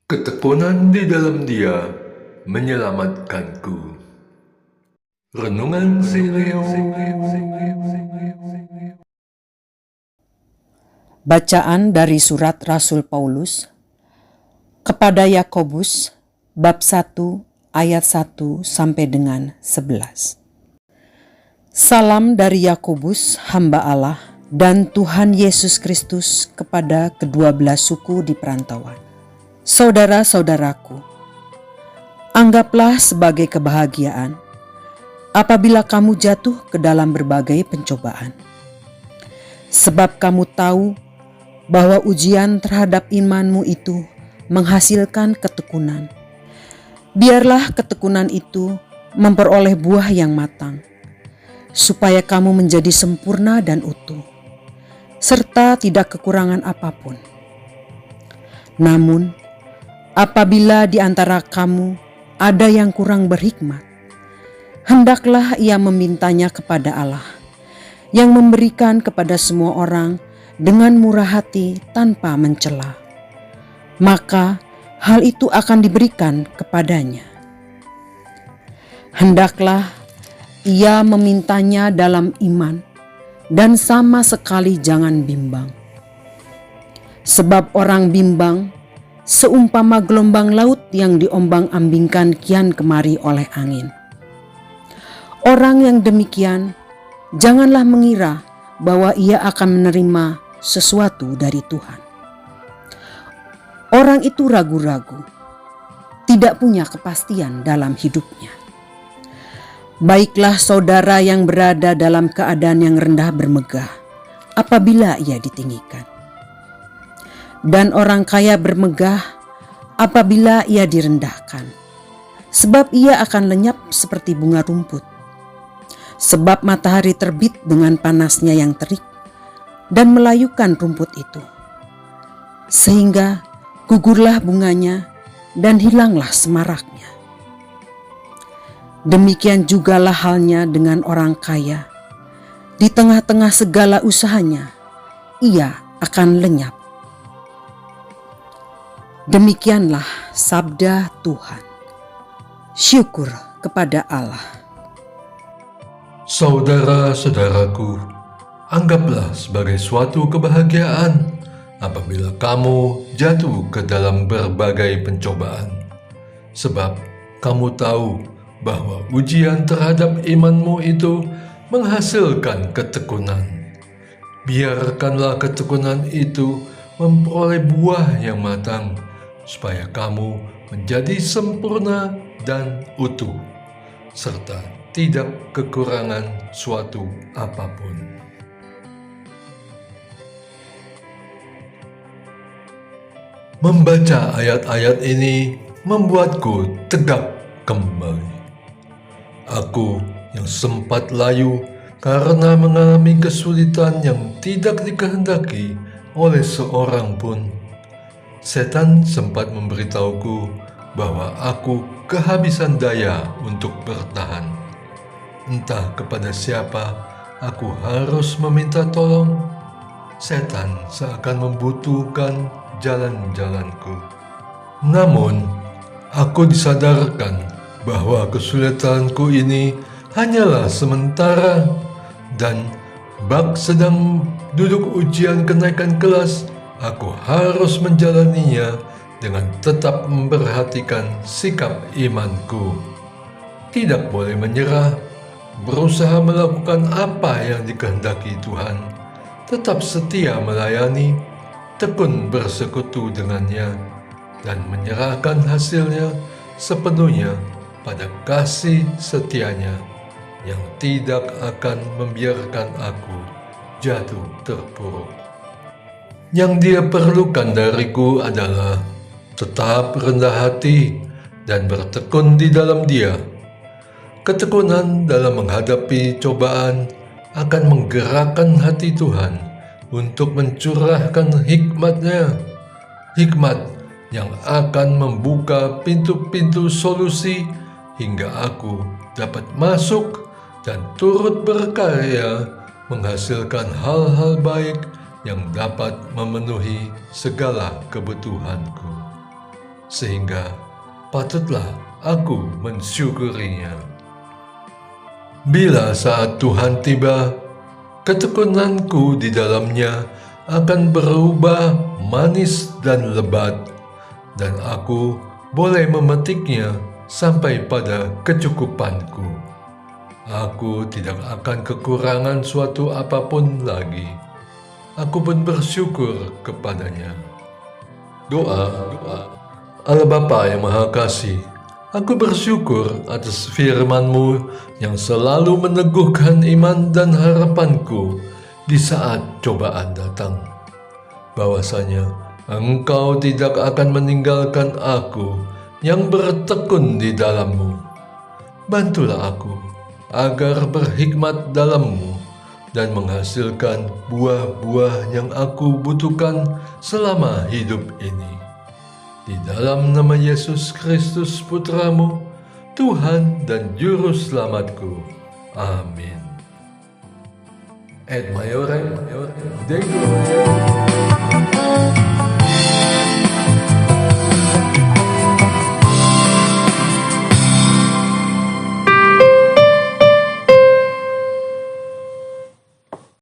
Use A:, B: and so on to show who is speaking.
A: Ketekunan di dalam Dia menyelamatkanku. Renungan Sileo.
B: Bacaan dari surat Rasul Paulus kepada Yakobus bab 1 ayat 1 sampai dengan 11. Salam dari Yakobus, hamba Allah dan Tuhan Yesus Kristus kepada kedua belas suku di perantauan. Saudara-saudaraku, anggaplah sebagai kebahagiaan apabila kamu jatuh ke dalam berbagai pencobaan. Sebab kamu tahu bahwa ujian terhadap imanmu itu menghasilkan ketekunan. Biarlah ketekunan itu memperoleh buah yang matang, supaya kamu menjadi sempurna dan utuh, serta tidak kekurangan apapun. Namun, apabila di antara kamu ada yang kurang berhikmat, hendaklah ia memintanya kepada Allah, yang memberikan kepada semua orang dengan murah hati tanpa mencela. Maka hal itu akan diberikan kepadanya. Hendaklah ia memintanya dalam iman dan sama sekali jangan bimbang. Sebab orang bimbang seumpama gelombang laut yang diombang-ambingkan kian kemari oleh angin. Orang yang demikian janganlah mengira bahwa ia akan menerima sesuatu dari Tuhan. Orang itu ragu-ragu, tidak punya kepastian dalam hidupnya. Baiklah saudara yang berada dalam keadaan yang rendah bermegah apabila ia ditinggikan. Dan orang kaya bermegah apabila ia direndahkan, sebab ia akan lenyap seperti bunga rumput. Sebab matahari terbit dengan panasnya yang terik dan melayukan rumput itu, sehingga gugurlah bunganya dan hilanglah semaraknya. Demikian jugalah halnya dengan orang kaya. Di tengah-tengah segala usahanya, ia akan lenyap. Demikianlah sabda Tuhan. Syukur kepada Allah.
A: Saudara-saudaraku, anggaplah sebagai suatu kebahagiaan apabila kamu jatuh ke dalam berbagai pencobaan. Sebab kamu tahu bahwa ujian terhadap imanmu itu menghasilkan ketekunan. Biarkanlah ketekunan itu memperoleh buah yang matang, supaya kamu menjadi sempurna dan utuh, serta tidak kekurangan suatu apapun. Membaca ayat-ayat ini membuatku tegak kembali. Aku yang sempat layu karena mengalami kesulitan yang tidak dikehendaki oleh seorang pun. Setan sempat memberitahuku bahwa aku kehabisan daya untuk bertahan. Entah kepada siapa aku harus meminta tolong. Setan seakan membutuhkan jalan-jalanku. Namun, aku disadarkan bahwa kesulitanku ini hanyalah sementara, dan bak sedang duduk ujian kenaikan kelas, aku harus menjalaninya dengan tetap memperhatikan sikap imanku. Tidak boleh menyerah, berusaha melakukan apa yang dikehendaki Tuhan, tetap setia melayani, tekun bersekutu dengannya, dan menyerahkan hasilnya sepenuhnya pada kasih setianya yang tidak akan membiarkan aku jatuh terpuruk. Yang Dia perlukan dariku adalah tetap rendah hati dan bertekun di dalam Dia. Ketekunan dalam menghadapi cobaan akan menggerakkan hati Tuhan untuk mencurahkan hikmat-Nya, hikmat yang akan membuka pintu-pintu solusi hingga aku dapat masuk dan turut berkarya menghasilkan hal-hal baik yang dapat memenuhi segala kebutuhanku. sehingga patutlah aku mensyukurinya. Bila saat Tuhan tiba, ketekunanku di dalamnya akan berubah manis dan lebat, dan aku boleh memetiknya sampai pada kecukupanku. Aku tidak akan kekurangan suatu apapun lagi. Aku pun bersyukur kepadanya. Doa. Allah Bapa yang Maha Kasih, aku bersyukur atas firman-Mu yang selalu meneguhkan iman dan harapanku di saat cobaan datang. Bahwasanya Engkau tidak akan meninggalkan aku yang bertekun di dalam-Mu. Bantulah aku agar berhikmat dalam-Mu dan menghasilkan buah-buah yang aku butuhkan selama hidup ini. Di dalam nama Yesus Kristus Putra-Mu, Tuhan dan Juru Selamatku. Amin. Et Maiorem Dei Gloria.